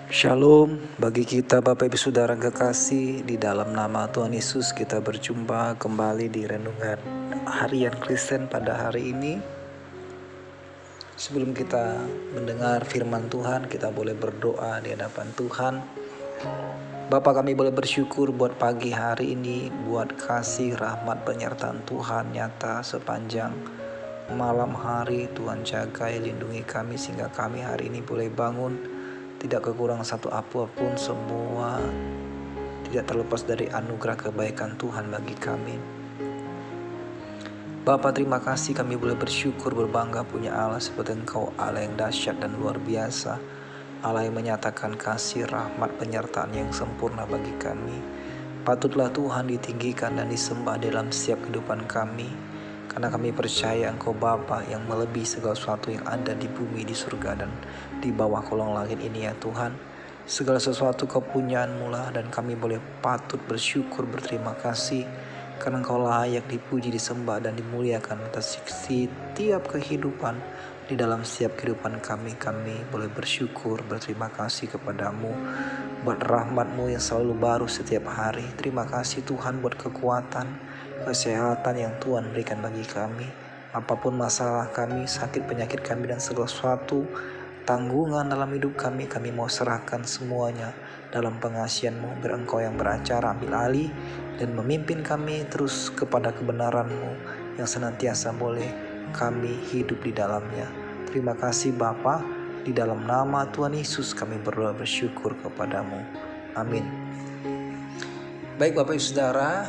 Shalom bagi kita Bapak Ibu Saudara kekasih, di dalam nama Tuhan Yesus kita berjumpa kembali di renungan harian Kristen pada hari ini. Sebelum kita mendengar firman Tuhan, kita boleh berdoa di hadapan Tuhan. Bapa, kami boleh bersyukur buat pagi hari ini, buat kasih, rahmat, penyertaan Tuhan nyata sepanjang malam hari. Tuhan jaga, lindungi kami sehingga kami hari ini boleh bangun tidak kekurangan satu apapun, semua tidak terlepas dari anugerah kebaikan Tuhan bagi kami. Bapa, terima kasih kami boleh bersyukur, berbangga punya Allah seperti Engkau, Allah yang dahsyat dan luar biasa, Allah yang menyatakan kasih, rahmat, penyertaan yang sempurna bagi kami. Patutlah Tuhan ditinggikan dan disembah dalam setiap kehidupan kami, karena kami percaya Engkau Bapa yang melebihi segala sesuatu yang ada di bumi, di surga, dan di bawah kolong langit ini ya Tuhan. Segala sesuatu kepunyaan-Mu lah, dan kami boleh patut bersyukur, berterima kasih, karena Engkau layak dipuji, disembah, dan dimuliakan atas setiap kehidupan. Di dalam setiap kehidupan kami boleh bersyukur, berterima kasih kepadamu buat rahmat-Mu yang selalu baru setiap hari. Terima kasih Tuhan buat kekuatan, kesehatan yang Tuhan berikan bagi kami. Apapun masalah kami, sakit penyakit kami, dan segala sesuatu tanggungan dalam hidup kami mau serahkan semuanya dalam pengasihan-Mu. Biar Engkau yang beracara, ambil alih dan memimpin kami terus kepada kebenaran-Mu yang senantiasa boleh kami hidup di dalamnya. Terima kasih Bapa, di dalam nama Tuhan Yesus kami berdoa bersyukur kepadamu. Amin. Baik Bapak Ibu Saudara,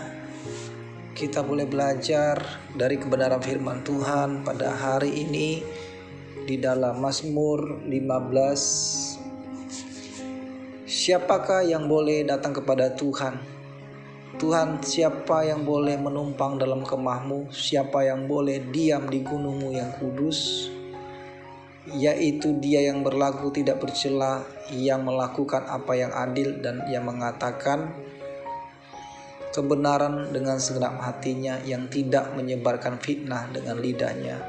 kita boleh belajar dari kebenaran firman Tuhan pada hari ini di dalam Mazmur 15. Siapakah yang boleh datang kepada Tuhan? Tuhan, siapa yang boleh menumpang dalam kemah-Mu? Siapa yang boleh diam di gunung-Mu yang kudus? Yaitu Dia yang berlaku tidak bercela, yang melakukan apa yang adil, dan yang mengatakan kebenaran dengan segenap hatinya, yang tidak menyebarkan fitnah dengan lidahnya,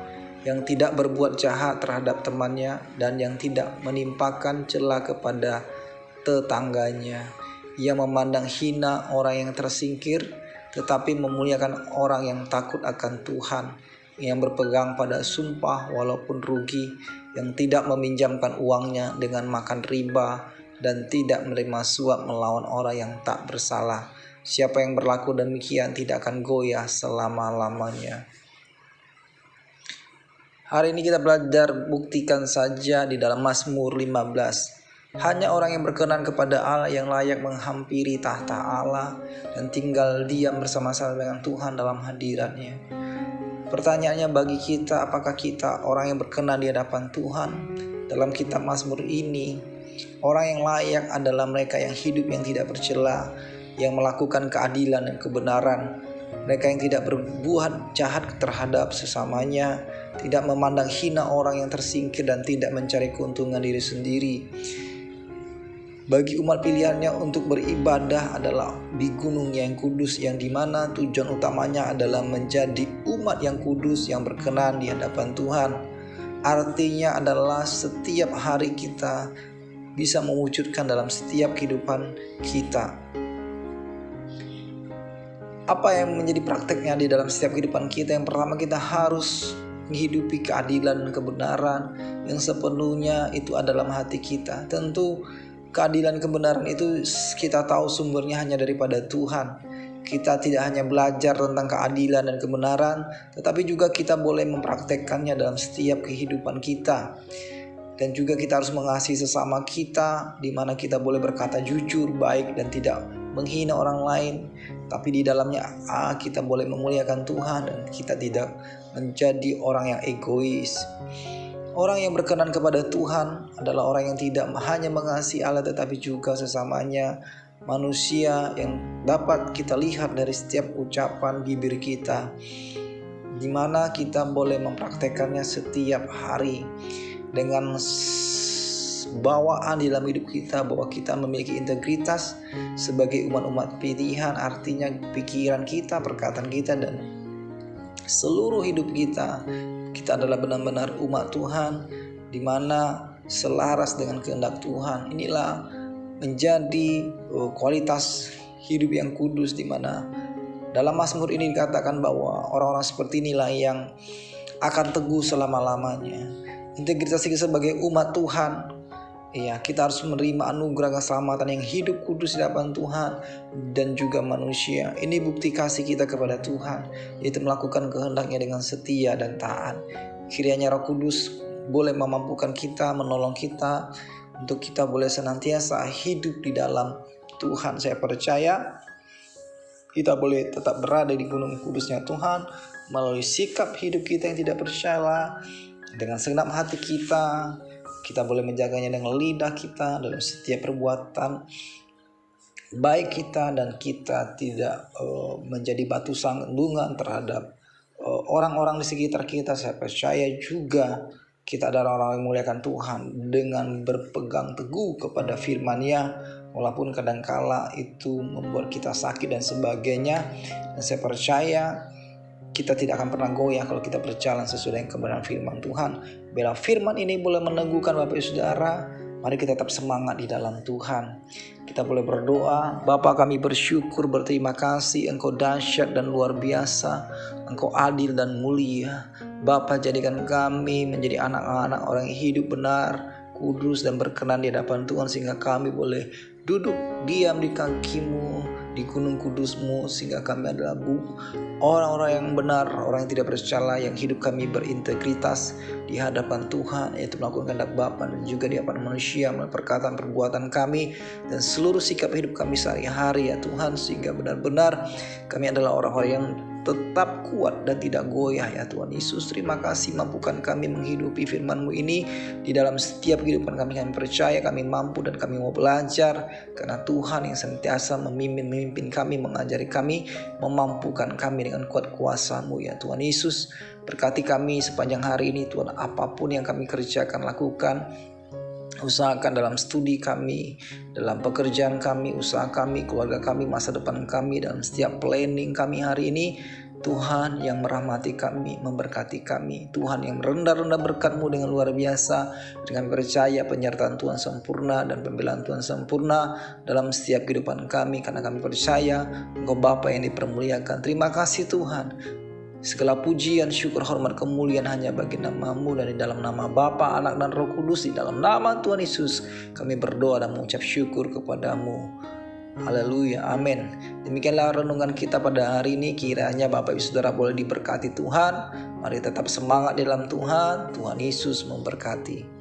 yang tidak berbuat jahat terhadap temannya, dan yang tidak menimpakan cela kepada tetangganya, yang memandang hina orang yang tersingkir, tetapi memuliakan orang yang takut akan Tuhan, yang berpegang pada sumpah walaupun rugi, yang tidak meminjamkan uangnya dengan makan riba, dan tidak menerima suap melawan orang yang tak bersalah. Siapa yang berlaku demikian tidak akan goyah selama-lamanya. Hari ini kita belajar buktikan saja di dalam Mazmur 15. Hanya orang yang berkenan kepada Allah yang layak menghampiri tahta Allah dan tinggal diam bersama-sama dengan Tuhan dalam hadiratnya. Pertanyaannya bagi kita, apakah kita orang yang berkenan di hadapan Tuhan? Dalam kitab Mazmur ini, orang yang layak adalah mereka yang hidup yang tidak bercela, yang melakukan keadilan dan kebenaran, mereka yang tidak berbuat jahat terhadap sesamanya, tidak memandang hina orang yang tersingkir, dan tidak mencari keuntungan diri sendiri. Bagi umat pilihannya untuk beribadah adalah di gunung yang kudus, yang dimana tujuan utamanya adalah menjadi umat yang kudus yang berkenan di hadapan Tuhan. Artinya adalah setiap hari kita bisa mewujudkan dalam setiap kehidupan kita. Apa yang menjadi prakteknya di dalam setiap kehidupan kita? Yang pertama, kita harus menghidupi keadilan dan kebenaran yang sepenuhnya itu ada dalam hati kita. Tentu keadilan kebenaran itu kita tahu sumbernya hanya daripada Tuhan. Kita tidak hanya belajar tentang keadilan dan kebenaran, tetapi juga kita boleh mempraktekkannya dalam setiap kehidupan kita. Dan juga kita harus mengasihi sesama kita, di mana kita boleh berkata jujur, baik, dan tidak menghina orang lain. Tapi di dalamnya kita boleh memuliakan Tuhan, dan kita tidak menjadi orang yang egois. Orang yang berkenan kepada Tuhan adalah orang yang tidak hanya mengasihi Allah tetapi juga sesamanya, manusia yang dapat kita lihat dari setiap ucapan bibir kita, di mana kita boleh mempraktekannya setiap hari dengan bawaan di dalam hidup kita, bahwa kita memiliki integritas sebagai umat-umat pilihan. Artinya pikiran kita, perkataan kita, dan seluruh hidup kita adalah benar-benar umat Tuhan, di mana selaras dengan kehendak Tuhan. Inilah menjadi kualitas hidup yang kudus, di mana dalam Mazmur ini dikatakan bahwa orang-orang seperti inilah yang akan teguh selama-lamanya. Integritas kita sebagai umat Tuhan, ya, kita harus menerima anugerah keselamatan yang hidup kudus di hadapan Tuhan dan juga manusia. Ini bukti kasih kita kepada Tuhan, yaitu melakukan kehendaknya dengan setia dan taat. Kiranya Roh Kudus boleh memampukan kita, menolong kita untuk kita boleh senantiasa hidup di dalam Tuhan. Saya percaya kita boleh tetap berada di gunung kudusnya Tuhan melalui sikap hidup kita yang tidak bercela. Dengan segenap hati kita boleh menjaganya dengan lidah kita dalam setiap perbuatan baik kita, dan kita tidak menjadi batu sandungan terhadap orang-orang di sekitar kita. Saya percaya juga kita adalah orang yang memuliakan Tuhan dengan berpegang teguh kepada firman-Nya, walaupun kadangkala itu membuat kita sakit dan sebagainya. Dan saya percaya kita tidak akan pernah goyah kalau kita berjalan sesuai dengan kebenaran firman Tuhan. Bila firman ini boleh meneguhkan Bapak Ibu Saudara, mari kita tetap semangat di dalam Tuhan. Kita boleh berdoa. Bapa, kami bersyukur, berterima kasih, Engkau dahsyat dan luar biasa, Engkau adil dan mulia. Bapa, jadikan kami menjadi anak-anak orang yang hidup benar, kudus dan berkenan di hadapan Tuhan, sehingga kami boleh duduk diam di kaki-Mu, di gunung kudus-Mu, sehingga kami adalah orang-orang yang benar, orang yang tidak bercela, yang hidup kami berintegritas di hadapan Tuhan, yaitu melakukan kehendak Bapa dan juga di hadapan manusia, melalui perkataan perbuatan kami dan seluruh sikap hidup kami sehari-hari, ya Tuhan, sehingga benar-benar kami adalah orang-orang yang tetap kuat dan tidak goyah, ya Tuhan Yesus. Terima kasih, mampukan kami menghidupi firman-Mu ini di dalam setiap kehidupan kami. Kami percaya kami mampu dan kami mau belajar, karena Tuhan yang senantiasa memimpin kami, mengajari kami, memampukan kami dengan kuat kuasa-Mu, ya Tuhan Yesus. Berkati kami sepanjang hari ini Tuhan, apapun yang kami kerjakan, lakukan, usahakan dalam studi kami, dalam pekerjaan kami, usaha kami, keluarga kami, masa depan kami, dalam setiap planning kami hari ini. Tuhan yang merahmati kami, memberkati kami. Tuhan yang merendah-rendah berkat-Mu dengan luar biasa. Dengan percaya penyertaan Tuhan sempurna dan pembelaan Tuhan sempurna dalam setiap kehidupan kami, karena kami percaya Engkau Bapa yang dipermuliakan. Terima kasih Tuhan. Segala pujian, syukur, hormat, kemuliaan hanya bagi nama-Mu, dan di dalam nama Bapa, Anak, dan Roh Kudus, di dalam nama Tuhan Yesus kami berdoa dan mengucap syukur kepada-Mu. Haleluya, amin. Demikianlah renungan kita pada hari ini. Kiranya Bapak Ibu Saudara boleh diberkati Tuhan. Mari tetap semangat di dalam Tuhan. Tuhan Yesus memberkati.